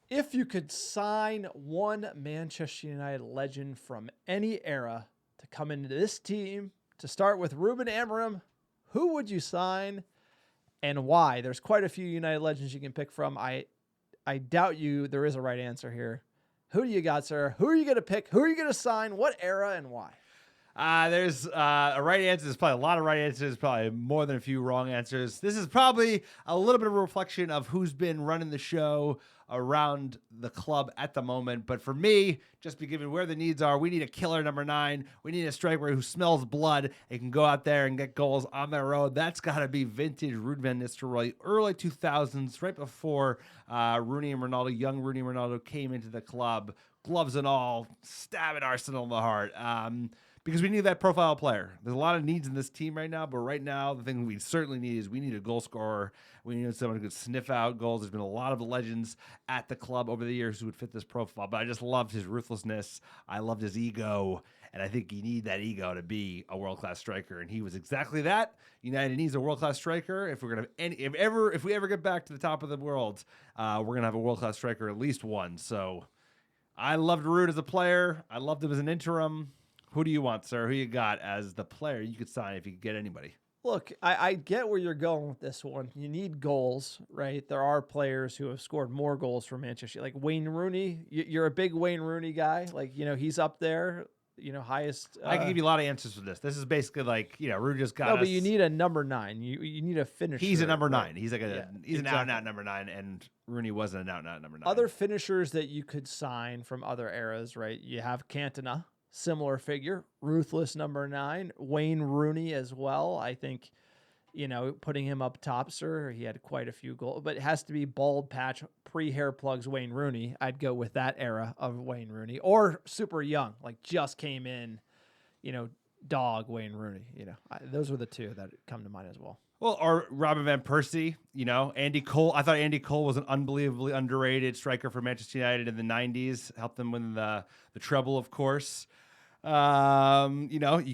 If you could sign one Manchester United legend from any era to come into this team, to start with Ruben Amorim, who would you sign and why? There's quite a few United legends you can pick from. I doubt there is a right answer here. Who do you got, sir? Who are you going to pick? Who are you going to sign? What era and why? There's a right answer. There's probably a lot of right answers, probably more than a few wrong answers. This is probably a little bit of a reflection of who's been running the show around the club at the moment. But for me, just be given where the needs are, we need a killer number 9. We need a striker who smells blood and can go out there and get goals on their own. That's got to be vintage Ruud van Nistelrooy, early 2000s, right before Rooney and Ronaldo, young Rooney and Ronaldo came into the club, gloves and all, stabbing Arsenal in the heart. Because we need that profile player. There's a lot of needs in this team right now, but right now, the thing we certainly need is we need a goal scorer. We need someone who could sniff out goals. There's been a lot of legends at the club over the years who would fit this profile, but I just loved his ruthlessness. I loved his ego, and I think you need that ego to be a world-class striker, and he was exactly that. United needs a world-class striker. If we're gonna if we ever get back to the top of the world, we're gonna have a world-class striker, at least one. So I loved Ruud as a player. I loved him as an interim. Who do you want, sir? Who you got as the player you could sign if you could get anybody? Look, I get where you're going with this one. You need goals, right? There are players who have scored more goals for Manchester. Like Wayne Rooney. You're a big Wayne Rooney guy. Like, he's up there, highest. I can give you a lot of answers for this. This is basically like, Ruud just got us. But you need a number 9. You need a finisher. He's a number 9. Right? He's like an out-and-out number 9, and Rooney wasn't an out-and-out number 9. Other finishers that you could sign from other eras, right? You have Cantona. Similar figure, ruthless number 9, Wayne Rooney as well. I think, putting him up top, sir, he had quite a few goals, but it has to be bald patch, pre-hair plugs Wayne Rooney. I'd go with that era of Wayne Rooney, or super young, like just came in, dog Wayne Rooney. Those are the two that come to mind as well. Well, or Robin van Persie, Andy Cole. I thought Andy Cole was an unbelievably underrated striker for Manchester United in the 90s. Helped them win the treble, of course. You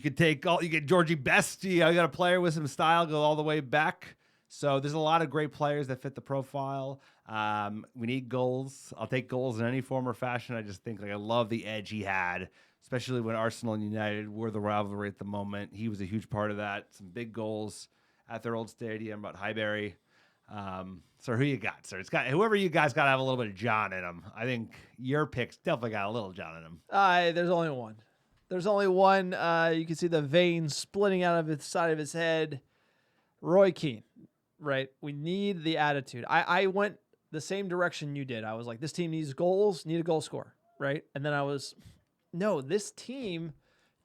could you get Georgie Best. You got a player with some style, go all the way back. So there's a lot of great players that fit the profile. We need goals. I'll take goals in any form or fashion. I just think I love the edge he had, especially when Arsenal and United were the rivalry at the moment. He was a huge part of that. Some big goals at their old stadium at Highbury. So who you got, sir? It's got whoever you guys got to have a little bit of John in them. I think your picks definitely got a little John in them. There's only one. There's only one. You can see the veins splitting out of the side of his head. Roy Keane, right? We need the attitude. I went the same direction you did. I was like, this team needs goals, need a goal scorer, right? And then no, this team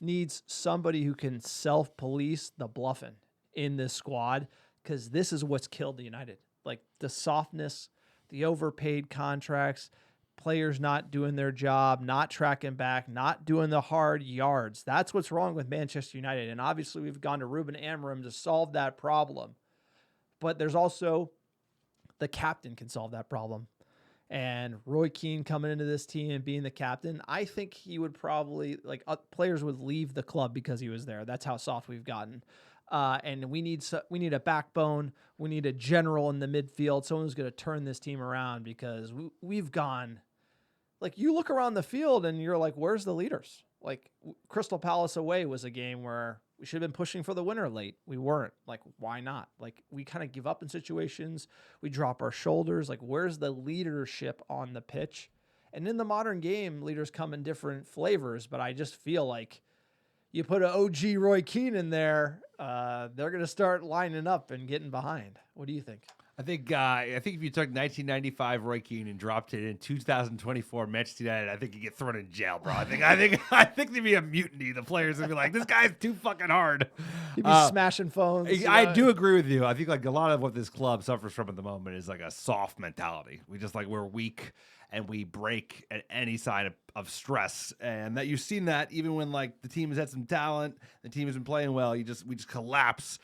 needs somebody who can self-police the bluffing in this squad, because this is what's killed the United. Like the softness, the overpaid contracts, players not doing their job, not tracking back, not doing the hard yards. That's what's wrong with Manchester United. And obviously we've gone to Ruben Amorim to solve that problem. But there's also the captain can solve that problem. And Roy Keane coming into this team and being the captain, I think he would probably, players would leave the club because he was there. That's how soft we've gotten. And we need a backbone. We need a general in the midfield. Someone who's going to turn this team around, because we've gone. You look around the field and you're like, where's the leaders? Crystal Palace away was a game where we should have been pushing for the winner late. We weren't. Why not? We kind of give up in situations. We drop our shoulders. Where's the leadership on the pitch? And in the modern game, leaders come in different flavors, but I just feel like you put an OG Roy Keane in there, they're going to start lining up and getting behind. What do you think? I think if you took 1995 Roy Keane and dropped it in 2024 Manchester United, I think you get thrown in jail, bro. I think there'd be a mutiny. The players would be like, "This guy's too fucking hard." He'd be smashing phones. I do agree with you. I think a lot of what this club suffers from at the moment is a soft mentality. We just we're weak and we break at any sign of stress, and that you've seen that even when the team has had some talent, the team has been playing well. We just collapse.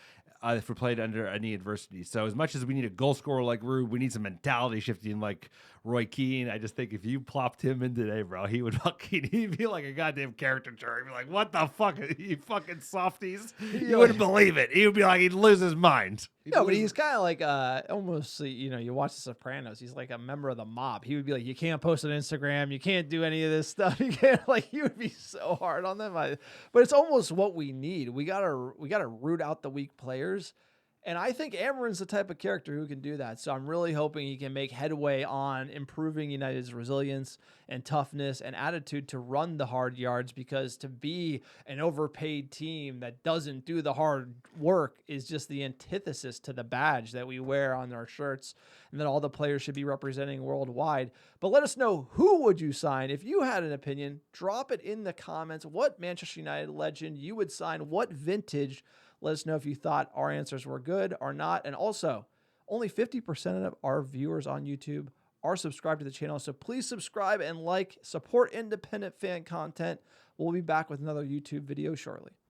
If we're played under any adversity. So as much as we need a goal scorer like Ruud, we need some mentality shifting like Roy Keane. I just think if you plopped him in today, bro, he'd be like a goddamn caricature. He'd be like, what the fuck, you fucking softies? You wouldn't believe it. He would be like, he'd lose his mind. No, but he's kind of like almost, you watch The Sopranos. He's like a member of the mob. He would be like, you can't post on Instagram. You can't do any of this stuff. You can't, like, he would be so hard on them. But it's almost what we need. We gotta root out the weak players. And I think Amarin's the type of character who can do that. So I'm really hoping he can make headway on improving United's resilience and toughness and attitude to run the hard yards, because to be an overpaid team that doesn't do the hard work is just the antithesis to the badge that we wear on our shirts and that all the players should be representing worldwide. But let us know, who would you sign? If you had an opinion, drop it in the comments. What Manchester United legend you would sign? What vintage? Let us know if you thought our answers were good or not. And also, only 50% of our viewers on YouTube are subscribed to the channel. So please subscribe and support independent fan content. We'll be back with another YouTube video shortly.